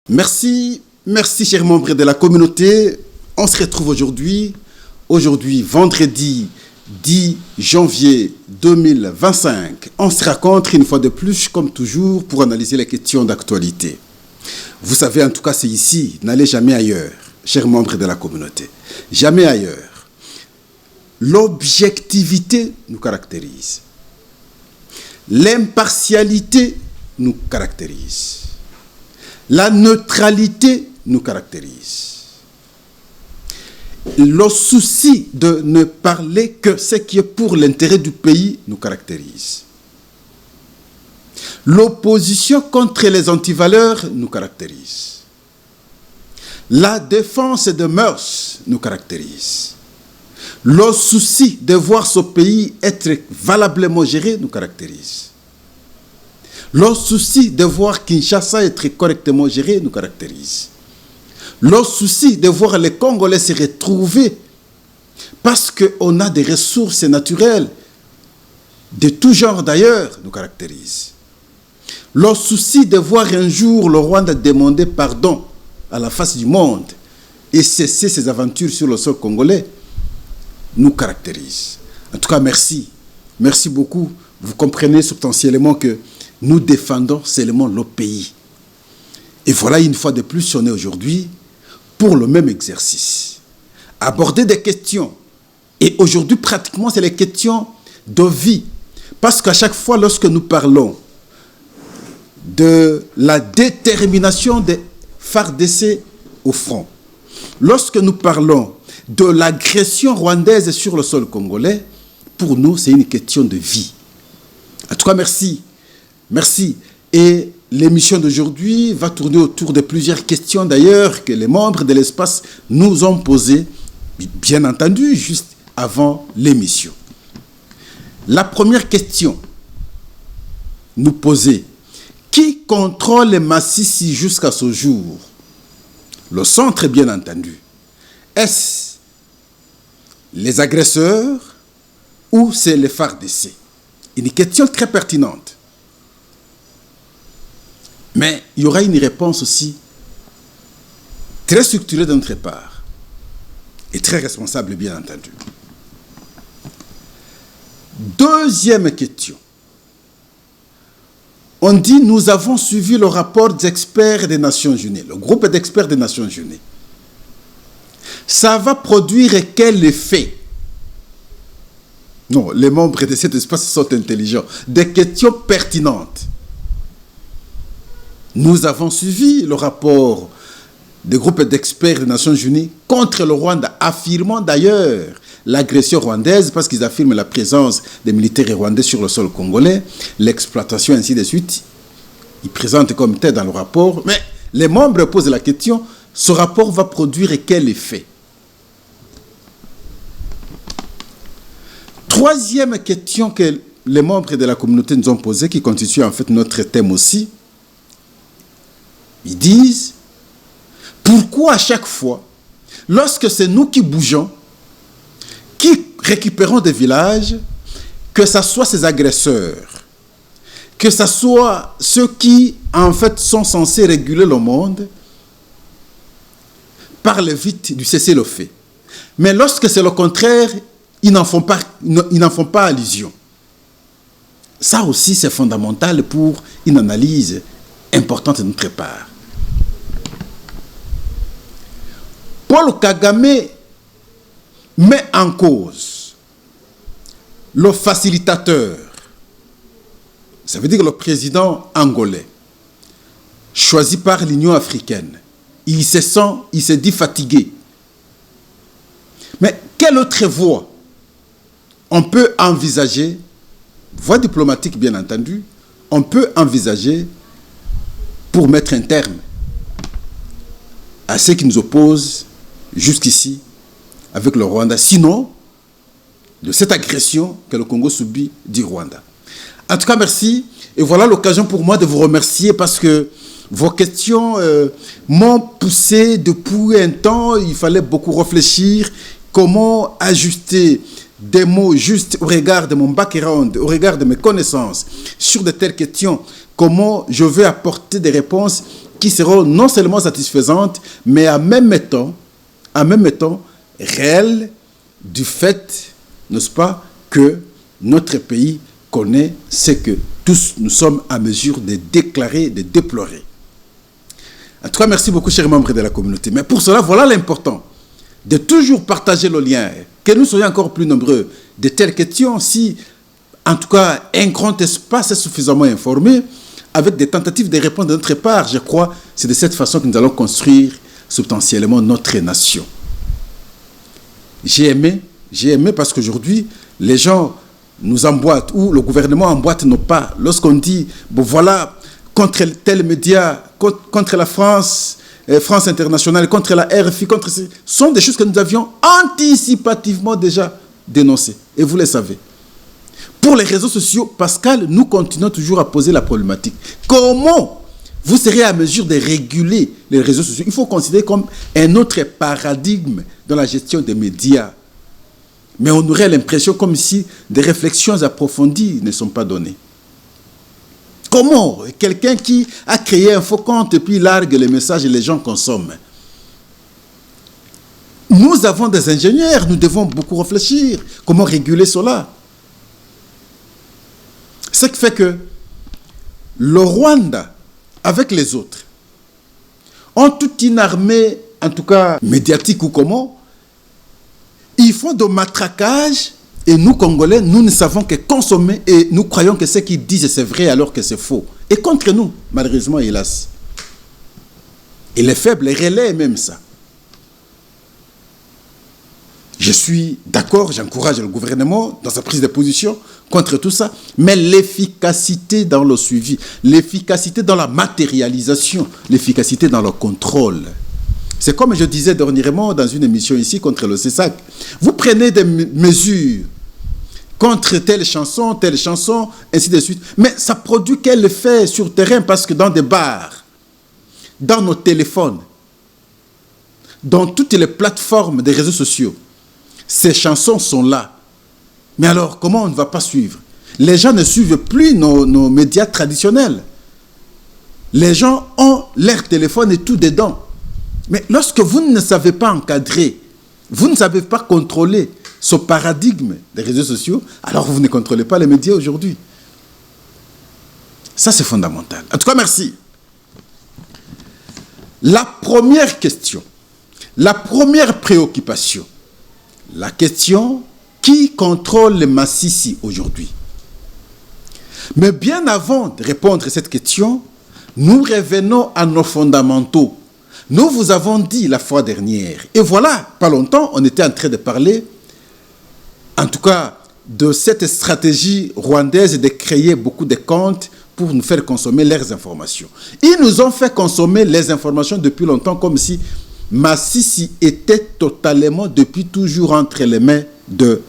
Merci, merci chers membres de la communauté. On se retrouve aujourd'hui, vendredi 10 janvier 2025. On se rencontre une fois de plus, comme toujours, pour analyser les questions d'actualité. Vous savez, en tout cas, c'est ici, n'allez jamais ailleurs, chers membres de la communauté. Jamais ailleurs. L'objectivité nous caractérise. L'impartialité nous caractérise. La neutralité nous caractérise. Le souci de ne parler que ce qui est pour l'intérêt du pays nous caractérise. L'opposition contre les antivaleurs nous caractérise. La défense des mœurs nous caractérise. Le souci de voir ce pays être valablement géré nous caractérise. Le souci de voir Kinshasa être correctement géré nous caractérise. Le souci de voir les Congolais se retrouver parce qu'on a des ressources naturelles de tout genre d'ailleurs nous caractérise. Le souci de voir un jour le Rwanda demander pardon à la face du monde et cesser ses aventures sur le sol congolais nous caractérise. En tout cas, merci. Merci beaucoup. Vous comprenez substantiellement que nous défendons seulement le pays. Et voilà, une fois de plus, on est aujourd'hui pour le même exercice. Aborder des questions. Et aujourd'hui, pratiquement, c'est les questions de vie. Parce qu'à chaque fois, lorsque nous parlons de la détermination des FARDC au front, lorsque nous parlons de l'agression rwandaise sur le sol congolais, pour nous, c'est une question de vie. En tout cas, merci. Merci. Et l'émission d'aujourd'hui va tourner autour de plusieurs questions d'ailleurs que les membres de l'espace nous ont posées, bien entendu, juste avant l'émission. La première question nous posait: qui contrôle Masisi jusqu'à ce jour? Le centre, bien entendu. Est-ce les agresseurs ou c'est les FARDC? Une question très pertinente. Mais il y aura une réponse aussi très structurée de notre part et très responsable, bien entendu. Deuxième question. On dit: nous avons suivi le rapport des experts des Nations Unies, le groupe d'experts des Nations Unies. Ça va produire quel effet? Non, les membres de cet espace sont intelligents. Des questions pertinentes. Nous avons suivi le rapport des groupes d'experts des Nations Unies contre le Rwanda, affirmant d'ailleurs l'agression rwandaise, parce qu'ils affirment la présence des militaires rwandais sur le sol congolais, l'exploitation, ainsi de suite. Ils présentent comme tel dans le rapport, mais les membres posent la question: ce rapport va produire quel effet? Troisième question que les membres de la communauté nous ont posée, qui constitue en fait notre thème aussi. Ils disent: pourquoi à chaque fois, lorsque c'est nous qui bougeons, qui récupérons des villages, que ce soit ces agresseurs, que ce soit ceux qui en fait sont censés réguler le monde, parlent vite du cessez-le-feu. Mais lorsque c'est le contraire, ils n'en font pas allusion. Ça aussi, c'est fondamental pour une analyse importante de notre part. Paul Kagame met en cause le facilitateur, ça veut dire le président angolais, choisi par l'Union africaine. Il se dit fatigué. Mais quelle autre voie on peut envisager, voie diplomatique bien entendu, on peut envisager pour mettre un terme à ce qui nous oppose jusqu'ici avec le Rwanda, sinon de cette agression que le Congo subit du Rwanda. En tout cas, merci. Et voilà l'occasion pour moi de vous remercier parce que vos questions m'ont poussé depuis un temps. Il fallait beaucoup réfléchir comment ajuster des mots justes au regard de mon background, au regard de mes connaissances sur de telles questions. Comment je vais apporter des réponses qui seront non seulement satisfaisantes, mais en même temps réelles du fait, n'est-ce pas, que notre pays connaît ce que tous nous sommes à mesure de déclarer, de déplorer. En tout cas, merci beaucoup, chers membres de la communauté. Mais pour cela, voilà l'important, de toujours partager le lien, que nous soyons encore plus nombreux de telles questions, si, en tout cas, un grand espace est suffisamment informé, avec des tentatives de réponse de notre part, je crois, c'est de cette façon que nous allons construire substantiellement notre nation. J'ai aimé parce qu'aujourd'hui, les gens nous emboîtent, ou le gouvernement emboîte nos pas. Lorsqu'on dit, bon voilà, contre tel média, contre la France, France Internationale, contre la RFI, ce sont des choses que nous avions anticipativement déjà dénoncées. Et vous le savez. Pour les réseaux sociaux, Pascal, nous continuons toujours à poser la problématique. Comment vous serez à mesure de réguler les réseaux sociaux? Il faut considérer comme un autre paradigme dans la gestion des médias. Mais on aurait l'impression comme si des réflexions approfondies ne sont pas données. Comment quelqu'un qui a créé un faux compte et puis largue les messages et les gens consomment? Nous avons des ingénieurs, nous devons beaucoup réfléchir. Comment réguler cela? Ce qui fait que le Rwanda, avec les autres, ont toute une armée, en tout cas médiatique ou comment, ils font de matraquage et nous, Congolais, nous ne savons que consommer et nous croyons que ce qu'ils disent c'est vrai alors que c'est faux. Et contre nous, malheureusement, hélas. Et les faibles les relaient même ça. Je suis d'accord, j'encourage le gouvernement dans sa prise de position contre tout ça, mais l'efficacité dans le suivi, l'efficacité dans la matérialisation, l'efficacité dans le contrôle. C'est comme je disais dernièrement dans une émission ici contre le CESAC. Vous prenez des mesures contre telle chanson, ainsi de suite, mais ça produit quel effet sur terrain? Parce que dans des bars, dans nos téléphones, dans toutes les plateformes des réseaux sociaux, ces chansons sont là. Mais alors, comment on ne va pas suivre? Les gens ne suivent plus nos médias traditionnels. Les gens ont leur téléphone et tout dedans. Mais lorsque vous ne savez pas encadrer, vous ne savez pas contrôler ce paradigme des réseaux sociaux, alors vous ne contrôlez pas les médias aujourd'hui. Ça, c'est fondamental. En tout cas, merci. La première question, la première préoccupation, la question qui contrôle les Massissi aujourd'hui. Mais bien avant de répondre à cette question, nous revenons à nos fondamentaux. Nous vous avons dit la fois dernière, et voilà, pas longtemps, on était en train de parler, en tout cas, de cette stratégie rwandaise de créer beaucoup de comptes pour nous faire consommer leurs informations. Ils nous ont fait consommer les informations depuis longtemps comme si Massissi était totalement, depuis toujours, entre les mains de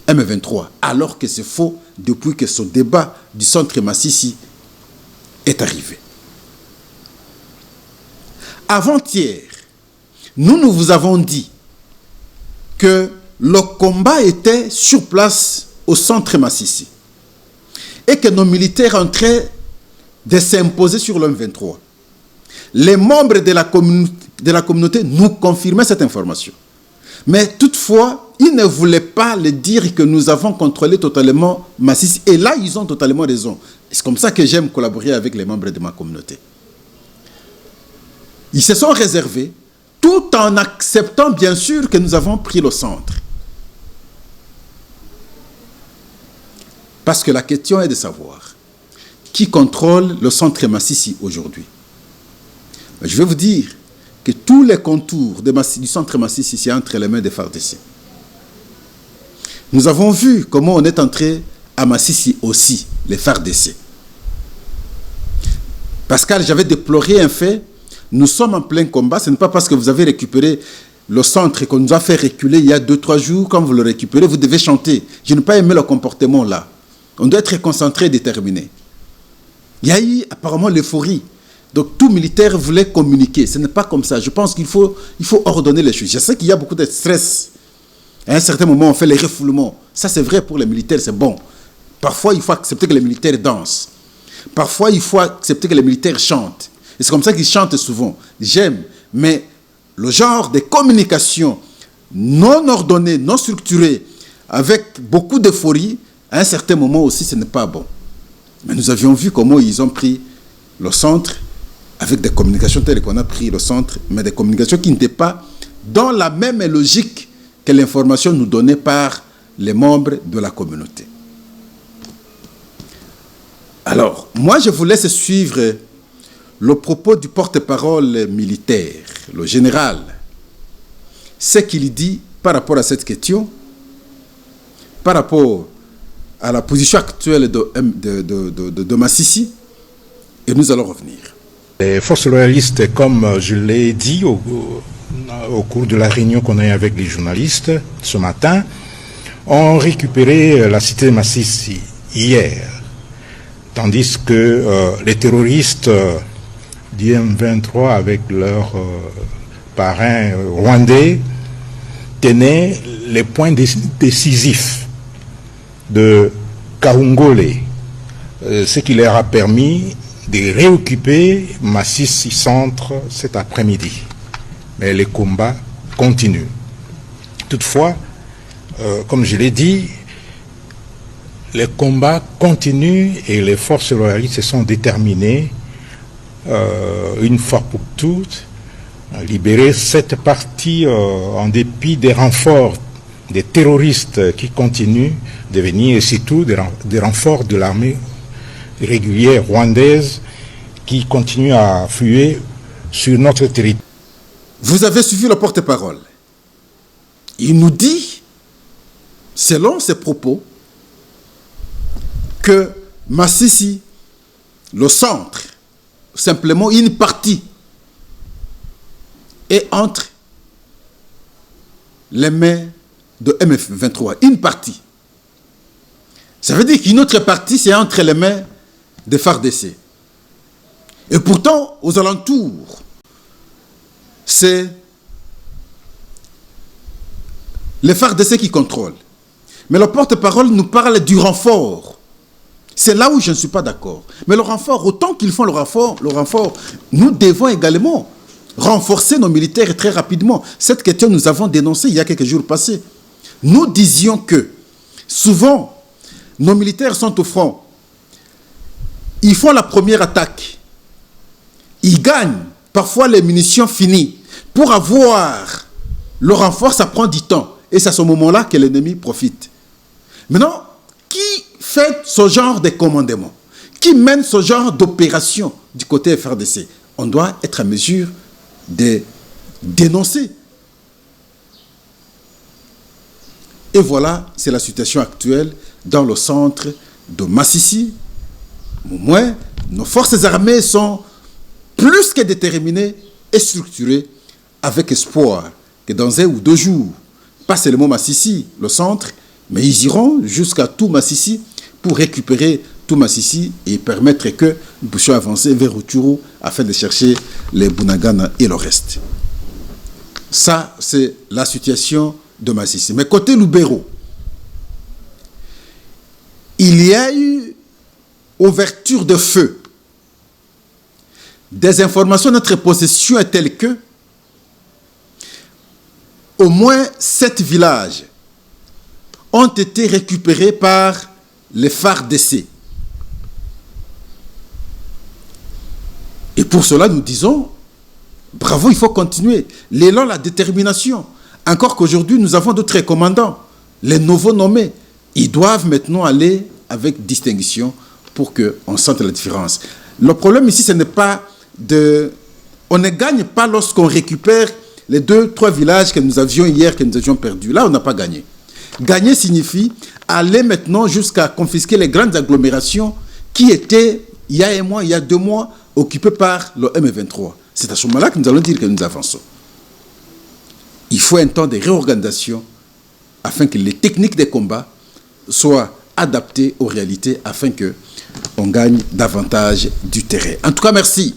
M23, alors que c'est faux depuis que ce débat du centre Massissi est arrivé. Avant-hier, nous vous avons dit que le combat était sur place au centre Massissi et que nos militaires entraient de s'imposer sur l'M23. Les membres de la communauté nous confirmaient cette information. Mais toutefois, ils ne voulaient pas le dire que nous avons contrôlé totalement Massissi. Et là, ils ont totalement raison. C'est comme ça que j'aime collaborer avec les membres de ma communauté. Ils se sont réservés, tout en acceptant bien sûr que nous avons pris le centre. Parce que la question est de savoir qui contrôle le centre Massissi aujourd'hui. Je vais vous dire que tous les contours du centre Massissi sont entre les mains des FARDC. Nous avons vu comment on est entré à Massissi aussi, les FARDC. Pascal, j'avais déploré un fait. Nous sommes en plein combat. Ce n'est pas parce que vous avez récupéré le centre qu'on nous a fait reculer il y a 2-3 jours. Quand vous le récupérez, vous devez chanter. Je n'ai pas aimé le comportement là. On doit être concentré et déterminé. Il y a eu apparemment l'euphorie. Donc tout militaire voulait communiquer. Ce n'est pas comme ça. Je pense qu'il faut ordonner les choses. Je sais qu'il y a beaucoup de stress. À un certain moment, on fait les refoulements. Ça, c'est vrai pour les militaires, c'est bon. Parfois, il faut accepter que les militaires dansent. Parfois, il faut accepter que les militaires chantent. Et c'est comme ça qu'ils chantent souvent. J'aime. Mais le genre de communication non ordonnée, non structurée, avec beaucoup d'euphorie, à un certain moment aussi, ce n'est pas bon. Mais nous avions vu comment ils ont pris le centre avec des communications telles qu'on a pris le centre, mais des communications qui n'étaient pas dans la même logique que l'information nous donnée par les membres de la communauté. Alors, moi, je vous laisse suivre le propos du porte-parole militaire, le général, ce qu'il dit par rapport à cette question, par rapport à la position actuelle de Masisi, et nous allons revenir. Les forces loyalistes, comme je l'ai dit au cours de la réunion qu'on a eue avec les journalistes ce matin, ont récupéré la cité de Masisi hier, tandis que les terroristes du M23 avec leurs parrains rwandais tenaient les points décisifs de Kahungole, ce qui leur a permis de réoccuper Masisi Centre cet après-midi. Mais les combats continuent. Toutefois, comme je l'ai dit, les combats continuent et les forces loyalistes se sont déterminées, une fois pour toutes, à libérer cette partie en dépit des renforts des terroristes qui continuent de venir, et surtout des renforts de l'armée régulière rwandaise qui continue à affluer sur notre territoire. Vous avez suivi le porte-parole. Il nous dit, selon ses propos, que Masisi, le centre, simplement une partie, est entre les mains de M23. Une partie. Ça veut dire qu'une autre partie, c'est entre les mains des FARDC. Et pourtant, aux alentours, c'est les FARDC qui contrôlent. Mais le porte-parole nous parle du renfort. C'est là où je ne suis pas d'accord. Mais le renfort, autant qu'ils font le renfort, nous devons également renforcer nos militaires très rapidement. Cette question, nous avons dénoncé il y a quelques jours passés. Nous disions que souvent, nos militaires sont au front. Ils font la première attaque. Ils gagnent. Parfois, les munitions finissent. Pour avoir le renfort, ça prend du temps. Et c'est à ce moment-là que l'ennemi profite. Maintenant, qui fait ce genre de commandement? Qui mène ce genre d'opération du côté FARDC? On doit être à mesure de dénoncer. Et voilà, c'est la situation actuelle dans le centre de Masisi. Au moins, nos forces armées sont plus que déterminées et structurées avec espoir que dans 1 ou 2 jours, pas seulement Masisi, le centre, mais ils iront jusqu'à tout Masisi pour récupérer tout Masisi et permettre que nous puissions avancer vers Rutshuru afin de chercher les Bunagana et le reste. Ça, c'est la situation de Masisi. Mais côté Lubero, il y a eu ouverture de feu. Des informations de notre possession est telle que au moins 7 villages ont été récupérés par les FARDC. Et pour cela, nous disons, bravo, il faut continuer. L'élan, la détermination. Encore qu'aujourd'hui, nous avons d'autres commandants, les nouveaux nommés. Ils doivent maintenant aller avec distinction pour qu'on sente la différence. Le problème ici, ce n'est pas de... On ne gagne pas lorsqu'on récupère les 2-3 villages que nous avions hier, que nous avions perdus. Là, on n'a pas gagné. Gagner signifie aller maintenant jusqu'à confisquer les grandes agglomérations qui étaient, il y a 1 mois, il y a 2 mois, occupées par le M23. C'est à ce moment-là que nous allons dire que nous avançons. Il faut un temps de réorganisation afin que les techniques de combat soient adaptées aux réalités afin qu'on gagne davantage du terrain. En tout cas, merci.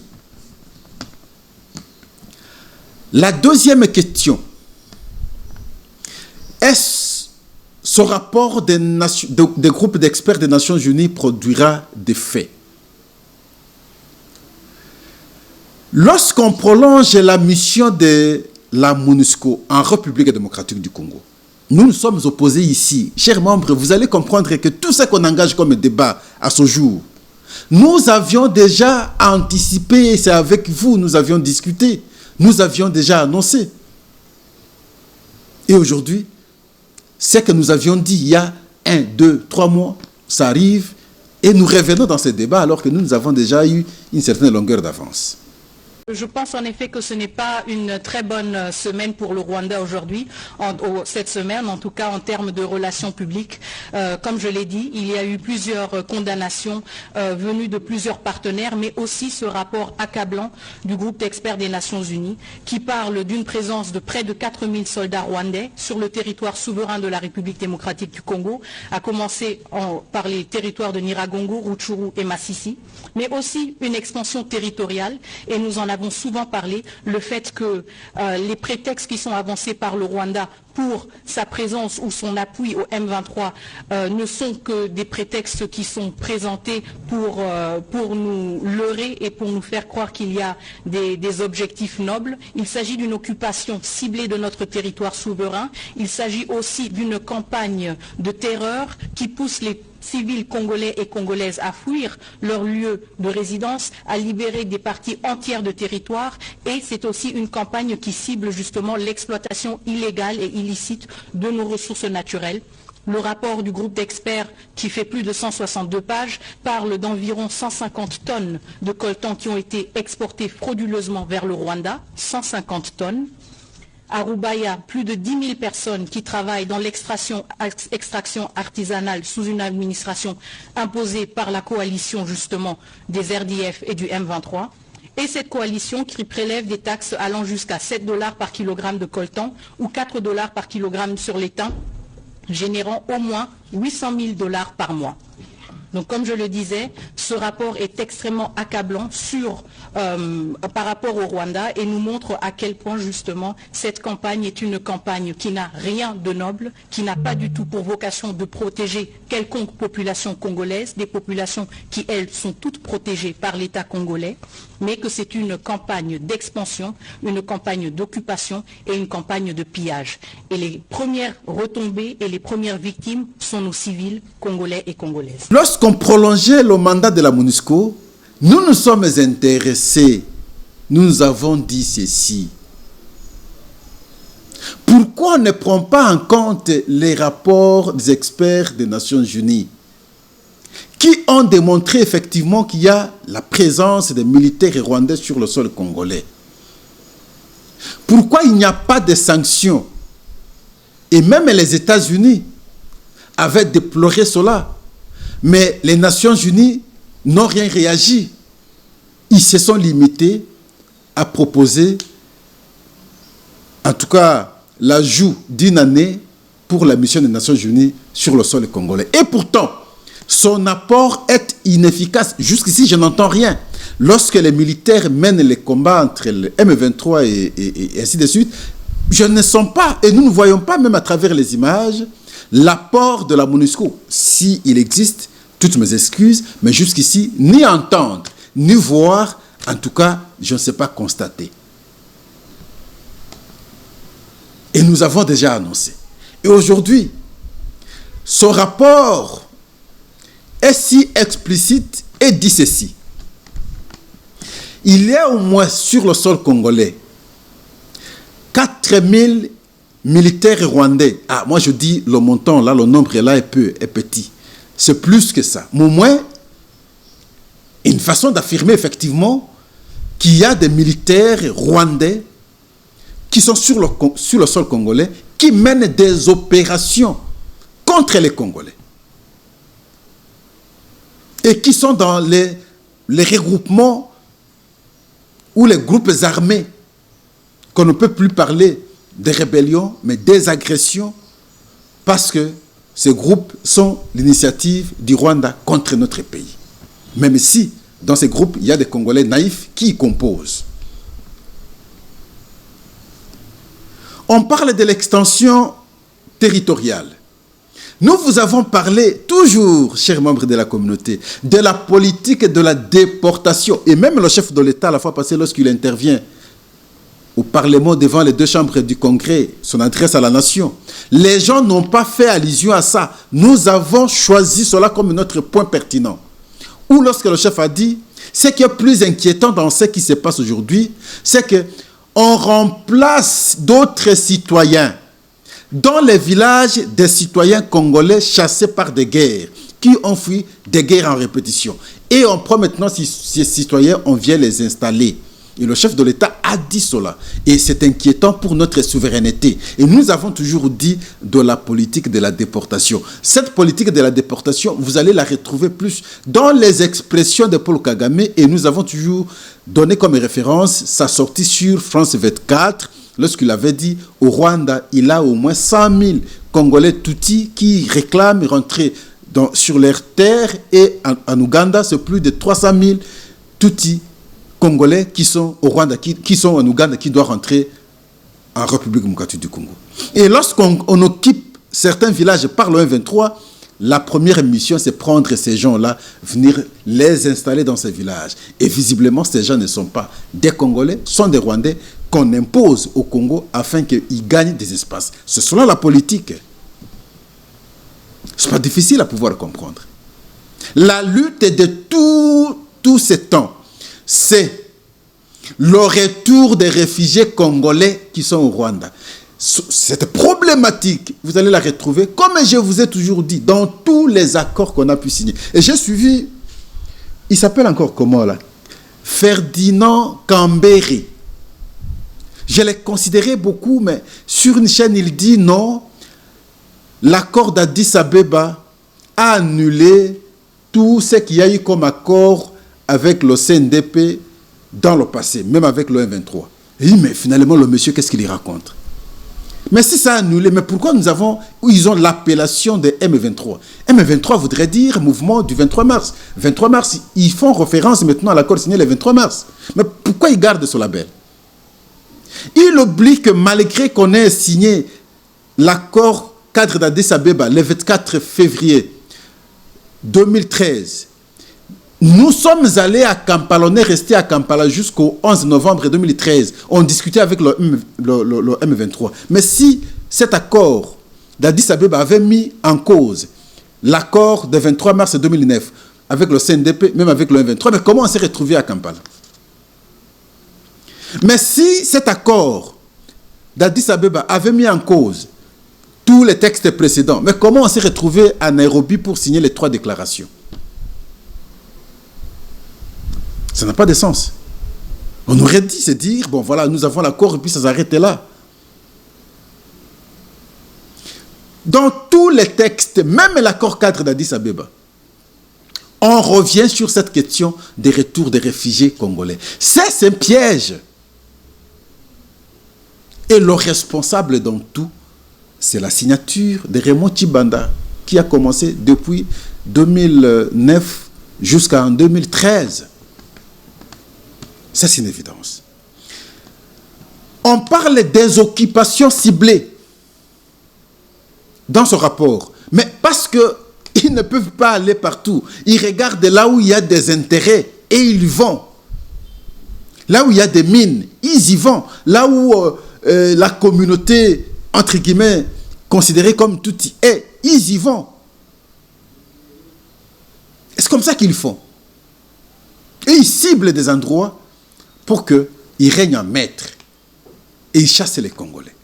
La deuxième question. Est-ce ce rapport des groupes d'experts des Nations Unies produira des faits? Lorsqu'on prolonge la mission de la MONUSCO en République démocratique du Congo, nous nous sommes opposés ici. Chers membres, vous allez comprendre que tout ce qu'on engage comme débat à ce jour, nous avions déjà anticipé, c'est avec vous, nous avions discuté, nous avions déjà annoncé. Et aujourd'hui, ce que nous avions dit il y a 1, 2, 3 mois, ça arrive, et nous revenons dans ce débat alors que nous avons déjà eu une certaine longueur d'avance. Je pense en effet que ce n'est pas une très bonne semaine pour le Rwanda aujourd'hui, cette semaine, en tout cas en termes de relations publiques. Comme je l'ai dit, il y a eu plusieurs condamnations venues de plusieurs partenaires, mais aussi ce rapport accablant du groupe d'experts des Nations Unies qui parle d'une présence de près de 4000 soldats rwandais sur le territoire souverain de la République démocratique du Congo, à commencer par les territoires de Nyiragongo, Rutshuru et Masisi, mais aussi une expansion territoriale, et nous en avons souvent parlé, le fait que les prétextes qui sont avancés par le Rwanda pour sa présence ou son appui au M23 ne sont que des prétextes qui sont présentés pour nous leurrer et pour nous faire croire qu'il y a des objectifs nobles. Il s'agit d'une occupation ciblée de notre territoire souverain. Il s'agit aussi d'une campagne de terreur qui pousse les civils congolais et congolaises à fuir leur lieu de résidence, à libérer des parties entières de territoire, et c'est aussi une campagne qui cible justement l'exploitation illégale et illicite de nos ressources naturelles. Le rapport du groupe d'experts, qui fait plus de 162 pages, parle d'environ 150 tonnes de coltan qui ont été exportées frauduleusement vers le Rwanda, 150 tonnes. À Rubaya, plus de 10 000 personnes qui travaillent dans l'extraction artisanale sous une administration imposée par la coalition justement des RDF et du M23. Et cette coalition qui prélève des taxes allant jusqu'à 7 $ par kilogramme de coltan ou 4 $ par kilogramme sur l'étain, générant au moins 800 000 $ par mois. Donc comme je le disais, ce rapport est extrêmement accablant par rapport au Rwanda et nous montre à quel point justement cette campagne est une campagne qui n'a rien de noble, qui n'a pas du tout pour vocation de protéger quelconque population congolaise, des populations qui elles sont toutes protégées par l'État congolais, mais que c'est une campagne d'expansion, une campagne d'occupation et une campagne de pillage. Et les premières retombées et les premières victimes sont nos civils congolais et congolaises. Lorsqu'on prolongeait le mandat de la MONUSCO, nous nous sommes intéressés, nous avons dit ceci. Pourquoi on ne prend pas en compte les rapports des experts des Nations Unies qui ont démontré effectivement qu'il y a la présence des militaires rwandais sur le sol congolais? Pourquoi il n'y a pas de sanctions? Et même les États-Unis avaient déploré cela. Mais les Nations Unies n'ont rien réagi. Ils se sont limités à proposer, en tout cas, l'ajout d'une année pour la mission des Nations Unies sur le sol congolais. Et pourtant, son apport est inefficace. Jusqu'ici, je n'entends rien. Lorsque les militaires mènent les combats entre le M23 et ainsi de suite, je ne sens pas, et nous ne voyons pas, même à travers les images, l'apport de la MONUSCO. S'il existe, toutes mes excuses, mais jusqu'ici, ni entendre, ni voir, en tout cas, je ne sais pas constater. Et nous avons déjà annoncé. Et aujourd'hui, ce rapport est si explicite et dit ceci. Il y a au moins sur le sol congolais 4000 militaires rwandais. Ah, moi je dis le montant là, le nombre là est petit. C'est plus que ça. Mais au moins, une façon d'affirmer effectivement qu'il y a des militaires rwandais qui sont sur le sol congolais, qui mènent des opérations contre les Congolais. Et qui sont dans les regroupements ou les groupes armés, qu'on ne peut plus parler de rébellions, mais des agressions, parce que ces groupes sont l'initiative du Rwanda contre notre pays. Même si, dans ces groupes, il y a des Congolais naïfs qui y composent. On parle de l'extension territoriale. Nous vous avons parlé toujours, chers membres de la communauté, de la politique de la déportation. Et même le chef de l'État, la fois passée, lorsqu'il intervient au Parlement devant les deux chambres du Congrès, son adresse à la nation, les gens n'ont pas fait allusion à ça. Nous avons choisi cela comme notre point pertinent. Ou lorsque le chef a dit, ce qui est plus inquiétant dans ce qui se passe aujourd'hui, c'est qu'on remplace d'autres citoyens dans les villages des citoyens congolais chassés par des guerres, qui ont fui des guerres en répétition. Et on prend maintenant ces citoyens, on vient les installer. Et le chef de l'État a dit cela. Et c'est inquiétant pour notre souveraineté. Et nous avons toujours dit de la politique de la déportation. Cette politique de la déportation, vous allez la retrouver plus dans les expressions de Paul Kagame. Et nous avons toujours donné comme référence sa sortie sur France 24, lorsqu'il avait dit au Rwanda, il a au moins 100 000 Congolais Tutsis qui réclament rentrer sur leurs terres. Et en Ouganda, c'est plus de 300 000 Tutsis Congolais qui sont au Rwanda, qui sont en Ouganda, qui doivent rentrer en République démocratique du Congo. Et lorsqu'on occupe certains villages par le M23, la première mission, c'est prendre ces gens-là, venir les installer dans ces villages. Et visiblement, ces gens ne sont pas des Congolais, sont des Rwandais qu'on impose au Congo afin qu'ils gagnent des espaces. C'est cela la politique. Ce n'est pas difficile à pouvoir comprendre. La lutte de tout ce temps, c'est le retour des réfugiés congolais qui sont au Rwanda. Cette problématique, vous allez la retrouver, comme je vous ai toujours dit, dans tous les accords qu'on a pu signer. Et j'ai suivi, il s'appelle encore comment là? Ferdinand Kambere. Je l'ai considéré beaucoup, mais sur une chaîne, il dit non, l'accord d'Addis Abeba a annulé tout ce qu'il y a eu comme accord avec le CNDP dans le passé, même avec le M23. Et mais finalement, le monsieur, qu'est-ce qu'il y raconte? Mais si ça a annulé, mais pourquoi ils ont l'appellation de M23? M23 voudrait dire mouvement du 23 mars. 23 mars, ils font référence maintenant à l'accord signé le 23 mars. Mais pourquoi ils gardent ce label? Il oublie que malgré qu'on ait signé l'accord cadre d'Addis Abeba le 24 février 2013, nous sommes allés à Kampala, on est resté à Kampala jusqu'au 11 novembre 2013. On discutait avec le M23. Mais si cet accord d'Addis Abeba avait mis en cause l'accord du 23 mars 2009 avec le CNDP, même avec le M23, mais comment on s'est retrouvé à Kampala? Mais si cet accord d'Addis Abeba avait mis en cause tous les textes précédents, mais comment on s'est retrouvé à Nairobi pour signer les 3 déclarations? Ça n'a pas de sens. On aurait dit, c'est dire, bon voilà, nous avons l'accord et puis ça s'arrête là. Dans tous les textes, même l'accord cadre d'Addis Abeba, on revient sur cette question des retours des réfugiés congolais. C'est un piège. Et le responsable dans tout, c'est la signature de Raymond Tshibanda, qui a commencé depuis 2009 jusqu'en 2013. Ça, c'est une évidence. On parle des occupations ciblées dans ce rapport. Mais parce qu'ils ne peuvent pas aller partout. Ils regardent là où il y a des intérêts et ils y vont. Là où il y a des mines, ils y vont. Là où la communauté, entre guillemets, considérée comme tout y est, ils y vont. C'est comme ça qu'ils font. Et ils ciblent des endroits pour qu'ils règnent en maître. Et ils chassent les Congolais.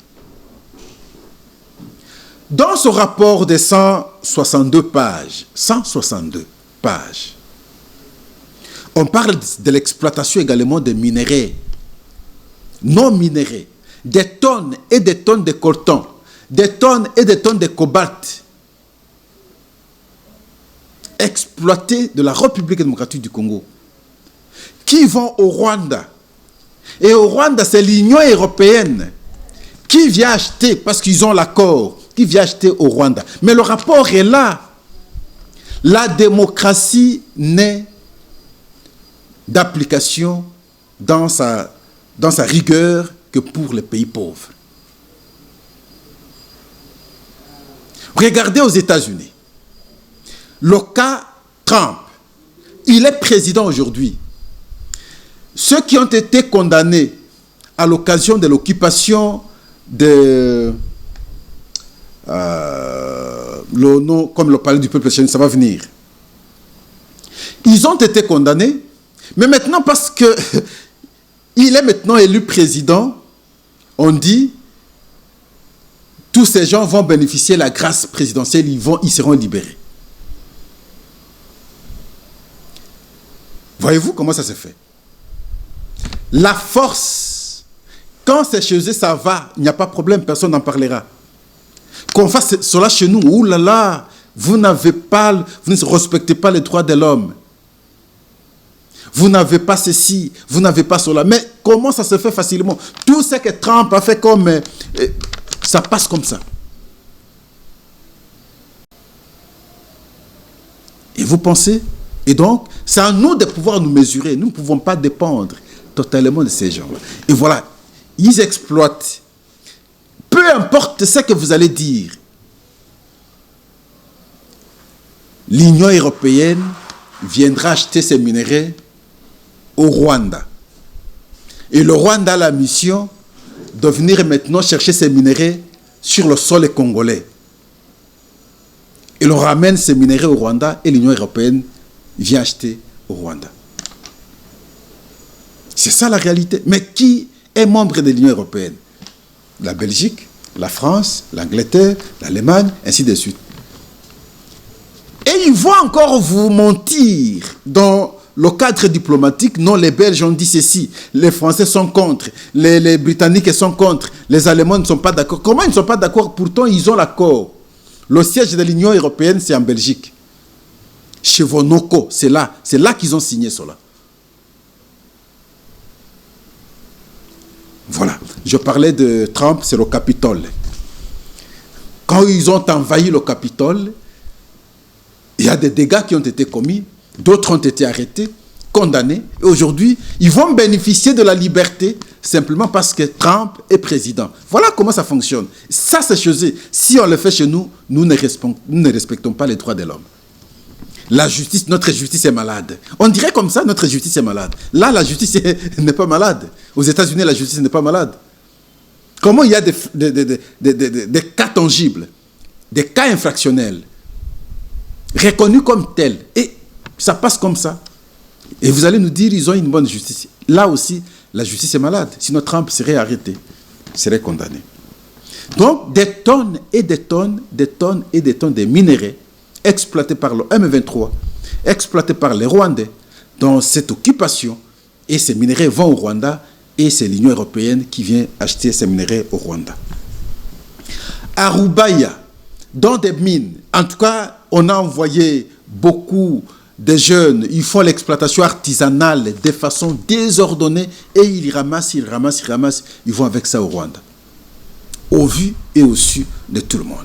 Dans ce rapport de 162 pages, on parle de l'exploitation également des minéraux, non minéraux, des tonnes et des tonnes de coltan, des tonnes et des tonnes de cobalt, exploités de la République démocratique du Congo, qui vont au Rwanda. Et au Rwanda, c'est l'Union européenne qui vient acheter, parce qu'ils ont l'accord, qui vient acheter au Rwanda. Mais le rapport est là. La démocratie n'est d'application dans sa rigueur que pour les pays pauvres. Regardez aux États-Unis. Le cas Trump, il est président aujourd'hui. Ceux qui ont été condamnés à l'occasion de l'occupation de... le nom, comme le palais du peuple, ça va venir. Ils ont été condamnés, mais maintenant parce que il est maintenant élu président, on dit tous ces gens vont bénéficier de la grâce présidentielle, ils seront libérés. Voyez-vous comment ça se fait? La force, quand c'est chez eux, ça va, il n'y a pas de problème, personne n'en parlera. Qu'on fasse cela chez nous, oulala, vous ne respectez pas les droits de l'homme. Vous n'avez pas ceci, vous n'avez pas cela. Mais comment ça se fait facilement? Tout ce que Trump a fait comme... ça passe comme ça. Et vous pensez? Et donc, c'est à nous de pouvoir nous mesurer. Nous ne pouvons pas dépendre totalement de ces gens-là. Et voilà, ils exploitent. Peu importe ce que vous allez dire. L'Union européenne viendra acheter ces minerais au Rwanda. Et le Rwanda a la mission de venir maintenant chercher ces minerais sur le sol congolais. Il ramène ces minerais au Rwanda et l'Union européenne vient acheter au Rwanda. C'est ça la réalité. Mais qui est membre de l'Union européenne? La Belgique, la France, l'Angleterre, l'Allemagne, ainsi de suite. Et ils vont encore vous mentir dans le cadre diplomatique. Non, les Belges ont dit ceci, les Français sont contre, les Britanniques sont contre, les Allemands ne sont pas d'accord. Comment ils ne sont pas d'accord? Pourtant, ils ont l'accord. Le siège de l'Union européenne, c'est en Belgique. Chez Vonoko, c'est là qu'ils ont signé cela. Voilà. Je parlais de Trump, c'est le Capitole. Quand ils ont envahi le Capitole, il y a des dégâts qui ont été commis, d'autres ont été arrêtés, condamnés. Et aujourd'hui, ils vont bénéficier de la liberté simplement parce que Trump est président. Voilà comment ça fonctionne. Ça, c'est chez eux. Si on le fait chez nous, nous ne respectons pas les droits de l'homme. La justice, notre justice est malade. On dirait comme ça, notre justice est malade. Là, la justice n'est pas malade. Aux États-Unis, la justice n'est pas malade. Comment il y a des cas tangibles, des cas infractionnels, reconnus comme tels, et ça passe comme ça. Et vous allez nous dire, ils ont une bonne justice. Là aussi, la justice est malade. Sinon, Trump serait arrêté, serait condamné. Donc, des tonnes et des tonnes, des tonnes et des tonnes de minerais exploités par le M23, exploités par les Rwandais dans cette occupation, et ces minerais vont au Rwanda, et c'est l'Union européenne qui vient acheter ces minerais au Rwanda. À Rubaya, dans des mines, en tout cas, on a envoyé beaucoup de jeunes, ils font l'exploitation artisanale de façon désordonnée, et ils ramassent, ils vont avec ça au Rwanda. Au vu et au su de tout le monde.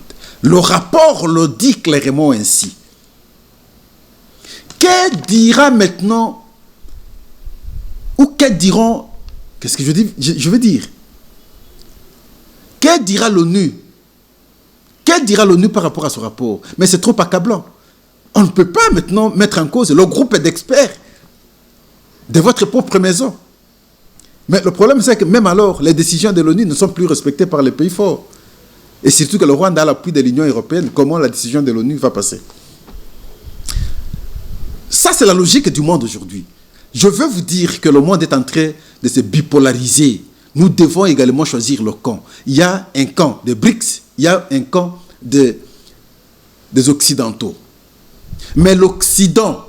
Le rapport le dit clairement ainsi. Que dira maintenant, ou que diront, qu'est-ce que je veux dire? Que dira l'ONU? Que dira l'ONU par rapport à ce rapport? Mais c'est trop accablant. On ne peut pas maintenant mettre en cause le groupe d'experts de votre propre maison. Mais le problème, c'est que même alors, les décisions de l'ONU ne sont plus respectées par les pays forts. Et surtout que le Rwanda a l'appui de l'Union européenne. Comment la décision de l'ONU va passer? Ça, c'est la logique du monde aujourd'hui. Je veux vous dire que le monde est en train de se bipolariser. Nous devons également choisir le camp. Il y a un camp des BRICS, il y a un camp des Occidentaux. Mais l'Occident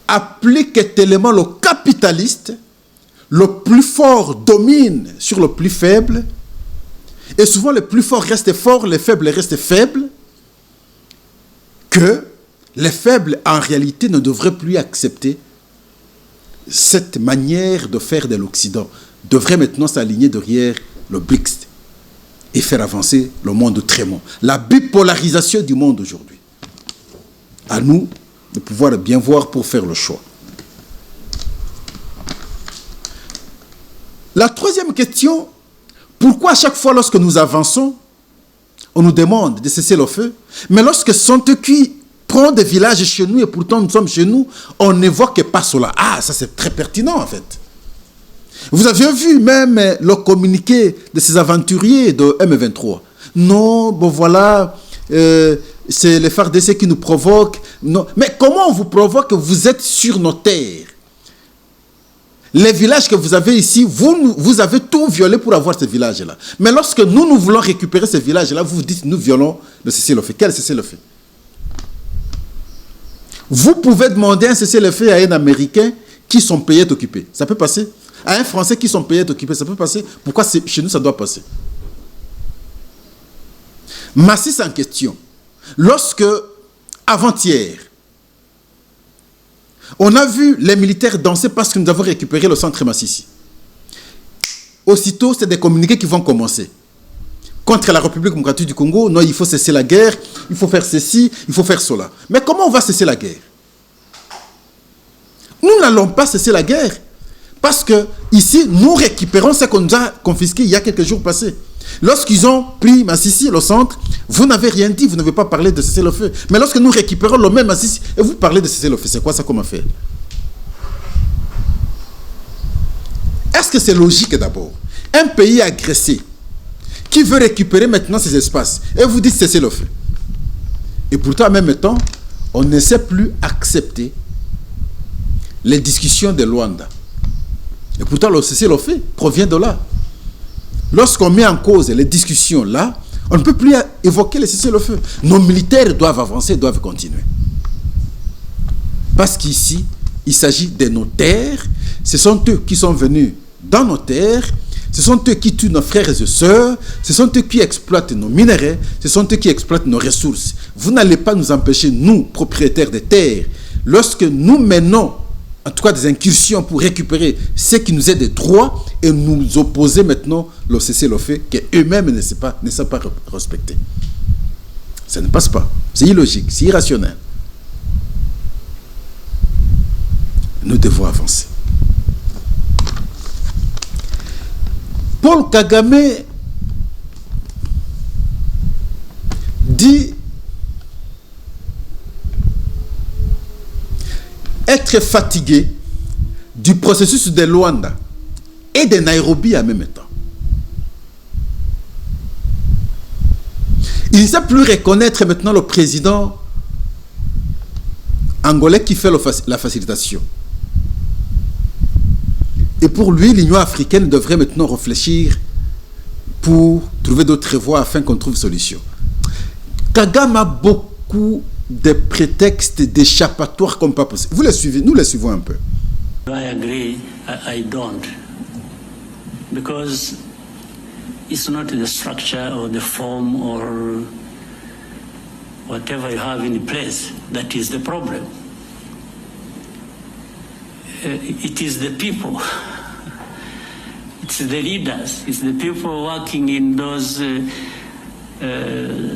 applique tellement le capitaliste, le plus fort domine sur le plus faible, et souvent le plus fort reste fort, les faibles restent faibles, que les faibles, en réalité, ne devraient plus accepter cette manière de faire de l'Occident. Devraient maintenant s'aligner derrière le BRICS et faire avancer le monde trément. La bipolarisation du monde aujourd'hui. À nous de pouvoir bien voir pour faire le choix. La troisième question, pourquoi à chaque fois lorsque nous avançons, on nous demande de cesser le feu. Mais lorsque Sontekui prend des villages chez nous et pourtant nous sommes chez nous, on n'évoque pas cela. Ah, ça c'est très pertinent en fait. Vous avez vu même le communiqué de ces aventuriers de M23. Non, bon voilà, c'est les FARDC qui nous provoquent. Non. Mais comment on vous provoque? Vous êtes sur nos terres. Les villages que vous avez ici, vous avez tout violé pour avoir ces villages-là. Mais lorsque nous voulons récupérer ces villages-là, vous vous dites, nous violons le cessez-le-feu. Quel cessez-le-feu? Vous pouvez demander un cessez-le-feu à un Américain qui sont payés d'occuper. Ça peut passer. À un Français qui sont payés d'occuper, ça peut passer. Pourquoi chez nous, ça doit passer? Massis en question. Lorsque, avant-hier, on a vu les militaires danser parce que nous avons récupéré le centre Massissi. Aussitôt, c'est des communiqués qui vont commencer. Contre la République démocratique du Congo, non, il faut cesser la guerre, il faut faire ceci, il faut faire cela. Mais comment on va cesser la guerre? Nous n'allons pas cesser la guerre. Parce que ici, nous récupérons ce qu'on nous a confisqué il y a quelques jours passés. Lorsqu'ils ont pris Massissi, le centre, vous n'avez rien dit, vous n'avez pas parlé de cesser le feu. Mais lorsque nous récupérons le même Massissi, et vous parlez de cesser le feu, c'est quoi ça comme affaire? Est-ce que c'est logique d'abord? Un pays agressé, qui veut récupérer maintenant ces espaces, et vous dites cesser le feu. Et pourtant, en même temps, on ne sait plus accepter les discussions de Luanda. Et pourtant, le cessez-le-feu provient de là. Lorsqu'on met en cause les discussions là, on ne peut plus évoquer le cessez-le-feu. Nos militaires doivent avancer, doivent continuer. Parce qu'ici, il s'agit de nos terres. Ce sont eux qui sont venus dans nos terres. Ce sont eux qui tuent nos frères et sœurs. Ce sont eux qui exploitent nos minerais. Ce sont eux qui exploitent nos ressources. Vous n'allez pas nous empêcher, nous, propriétaires des terres, lorsque nous menons en tout cas des incursions pour récupérer ce qui nous est des droits et nous opposer maintenant le cessez-le-feu qu'eux-mêmes ne savent pas respecter. Ça ne passe pas. C'est illogique, c'est irrationnel. Nous devons avancer. Paul Kagame dit être fatigué du processus de Luanda et de Nairobi en même temps. Il ne sait plus reconnaître maintenant le président angolais qui fait la facilitation. Et pour lui, l'Union africaine devrait maintenant réfléchir pour trouver d'autres voies afin qu'on trouve solution. Kagame a beaucoup de prétextes d'échappatoire comme pas possible. Vous les suivez, nous les suivons un peu. I agree, I don't. Because it's not the structure or the form or whatever you have in place that is the problem. It is the people. It's the leaders. It's the people working in those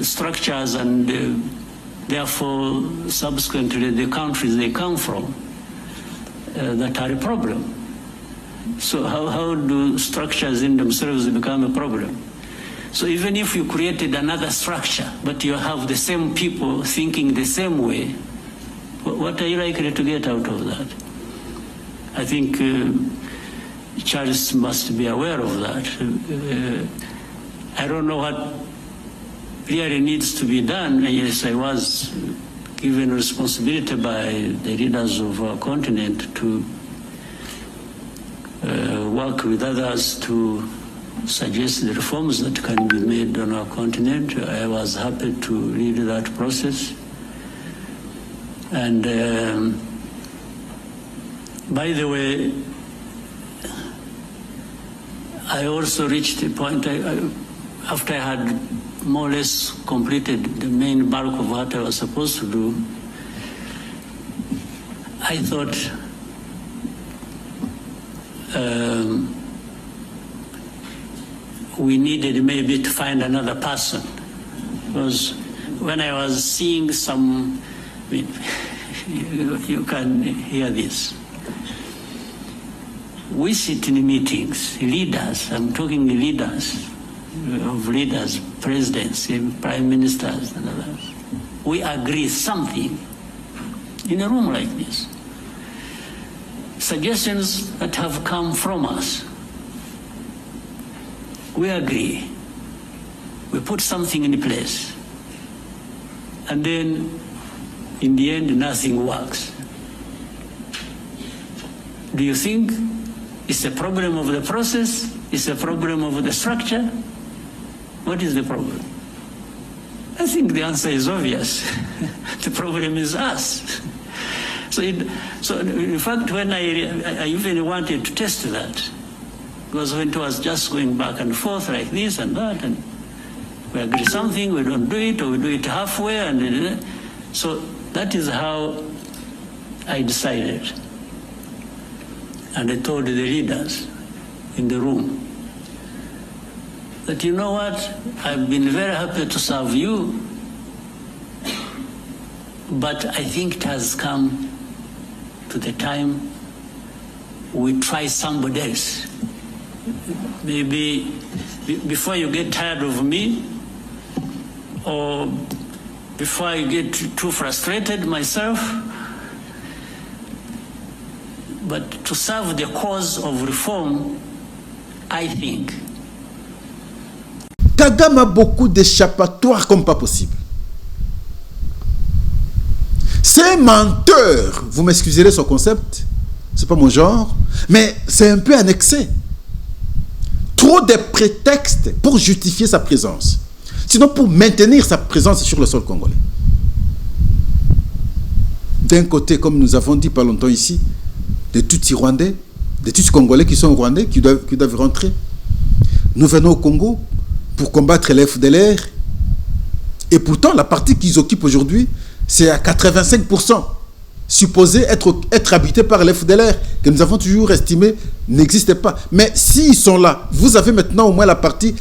structures and therefore, subsequently, the countries they come from that are a problem. So how do structures in themselves become a problem? So even if you created another structure, but you have the same people thinking the same way, what are you likely to get out of that? I think Charles must be aware of that. I don't know what really needs to be done. Yes, I was given responsibility by the leaders of our continent to work with others to suggest the reforms that can be made on our continent. I was happy to lead that process. And by the way, I also reached a point after I had more or less completed the main bulk of what I was supposed to do. I thought we needed maybe to find another person, because when I was seeing some, I mean, you can hear this. We sit in meetings, leaders, I'm talking leaders, of leaders, presidents, prime ministers, and others, we agree something in a room like this. Suggestions that have come from us, we agree. We put something in place. And then, in the end, nothing works. Do you think it's a problem of the process? It's a problem of the structure? What is the problem? I think the answer is obvious. The problem is us. So in fact, when I even wanted to test that, because when it was just going back and forth like this and that, and we agree something, we don't do it, or we do it halfway, and so that is how I decided. And I told the leaders in the room that, you know what, I've been very happy to serve you, but I think it has come to the time we try somebody else. Maybe before you get tired of me, or before I get too frustrated myself, but to serve the cause of reform, I think. Kagame a beaucoup d'échappatoires comme pas possible. C'est un menteur, vous m'excuserez son concept, c'est pas mon genre, mais c'est un peu un excès. Trop de prétextes pour justifier sa présence, sinon pour maintenir sa présence sur le sol congolais. D'un côté, comme nous avons dit pas longtemps ici, des Tutsis rwandais, des Tutsis congolais qui sont rwandais, qui doivent rentrer. Nous venons au Congo pour combattre les FDLR, et pourtant la partie qu'ils occupent aujourd'hui, c'est à 85% supposé être habité par les FDLR, que nous avons toujours estimé n'existait pas. Mais s'ils sont là, vous avez maintenant au moins la partie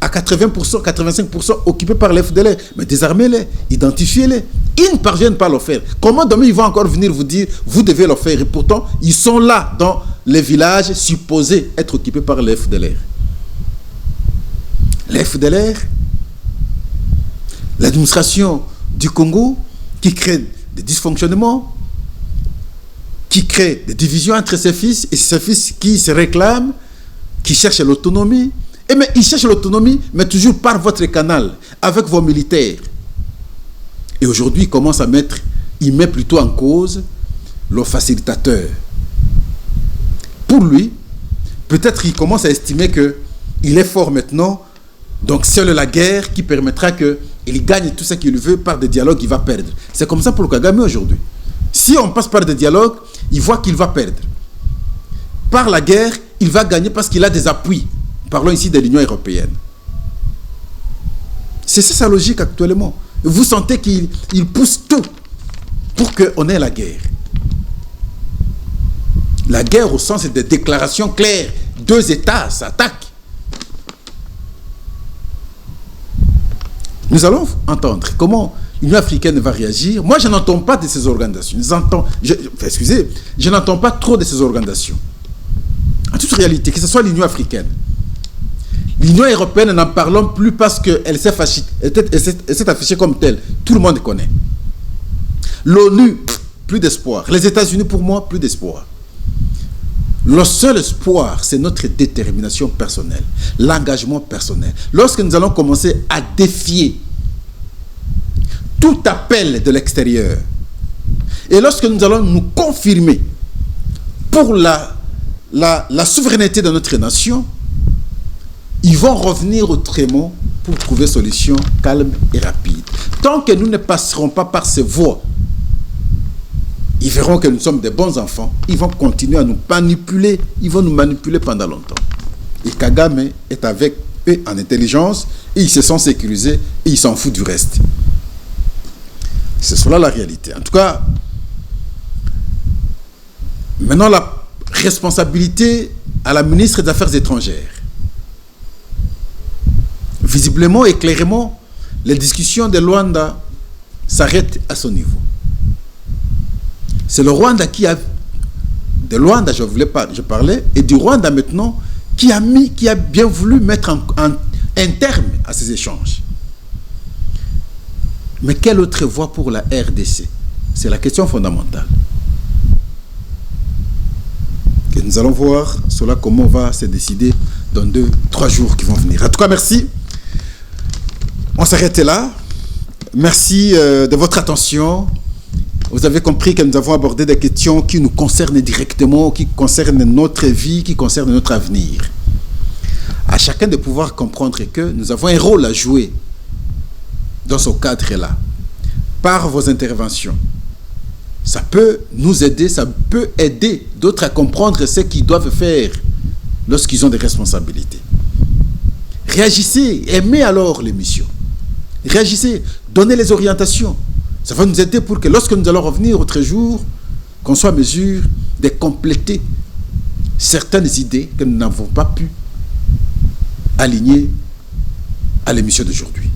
à 80%, 85% occupée par les FDLR. Mais désarmez-les, identifiez-les. Ils ne parviennent pas à le faire. Comment demain ils vont encore venir vous dire, vous devez le faire? Et pourtant, ils sont là dans les villages supposés être occupés par les FDLR. Les FDLR, l'administration du Congo, qui crée des dysfonctionnements, qui crée des divisions entre ses fils, et ses fils qui se réclament, qui cherchent l'autonomie. Et mais ils cherchent l'autonomie, mais toujours par votre canal, avec vos militaires. Et aujourd'hui, il commence à mettre, il met plutôt en cause le facilitateur. Pour lui, peut-être qu'il commence à estimer qu'il est fort maintenant, donc seule la guerre qui permettra qu'il gagne tout ce qu'il veut par des dialogues, il va perdre. C'est comme ça pour le Kagame aujourd'hui. Si on passe par des dialogues, il voit qu'il va perdre. Par la guerre, il va gagner parce qu'il a des appuis. Parlons ici de l'Union européenne. C'est ça sa logique actuellement. Vous sentez qu'il pousse tout pour qu'on ait la guerre. La guerre au sens des déclarations claires. 2 États s'attaquent. Nous allons entendre comment l'Union africaine va réagir. Moi, je n'entends pas de ces organisations. Je n'entends pas trop de ces organisations. En toute réalité, que ce soit l'Union africaine, l'Union européenne, n'en parlons plus parce qu'elle s'est affichée comme telle. Tout le monde connaît. L'ONU, plus d'espoir. Les États-Unis, pour moi, plus d'espoir. Le seul espoir, c'est notre détermination personnelle, l'engagement personnel. Lorsque nous allons commencer à défier tout appel de l'extérieur, et lorsque nous allons nous confirmer pour la souveraineté de notre nation, ils vont revenir autrement pour trouver solution calme et rapide. Tant que nous ne passerons pas par ces voies, ils verront que nous sommes des bons enfants. Ils vont continuer à nous manipuler. Ils vont nous manipuler pendant longtemps. Et Kagame est avec eux en intelligence. Et ils se sont sécurisés. Et ils s'en foutent du reste. C'est cela la réalité. En tout cas, maintenant la responsabilité à la ministre des Affaires étrangères. Visiblement et clairement, les discussions de Luanda s'arrêtent à ce niveau. C'est le Rwanda qui a... De Luanda, je parlais, et du Rwanda maintenant, qui a bien voulu mettre un terme à ces échanges. Mais quelle autre voie pour la RDC? C'est la question fondamentale. Et nous allons voir cela, comment on va se décider dans 2-3 jours qui vont venir. En tout cas, merci. On s'arrête là. Merci de votre attention. Vous avez compris que nous avons abordé des questions qui nous concernent directement, qui concernent notre vie, qui concernent notre avenir. À chacun de pouvoir comprendre que nous avons un rôle à jouer dans ce cadre-là, par vos interventions. Ça peut nous aider, ça peut aider d'autres à comprendre ce qu'ils doivent faire lorsqu'ils ont des responsabilités. Réagissez, aimez alors l'émission. Réagissez, donnez les orientations. Ça va nous aider pour que lorsque nous allons revenir autre jour, qu'on soit en mesure de compléter certaines idées que nous n'avons pas pu aligner à l'émission d'aujourd'hui.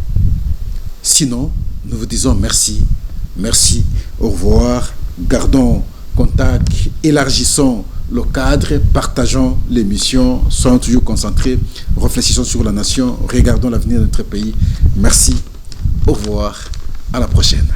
Sinon, nous vous disons merci, merci, au revoir, gardons contact, élargissons le cadre, partageons l'émission, soyons toujours concentrés, réfléchissons sur la nation, regardons l'avenir de notre pays. Merci, au revoir, à la prochaine.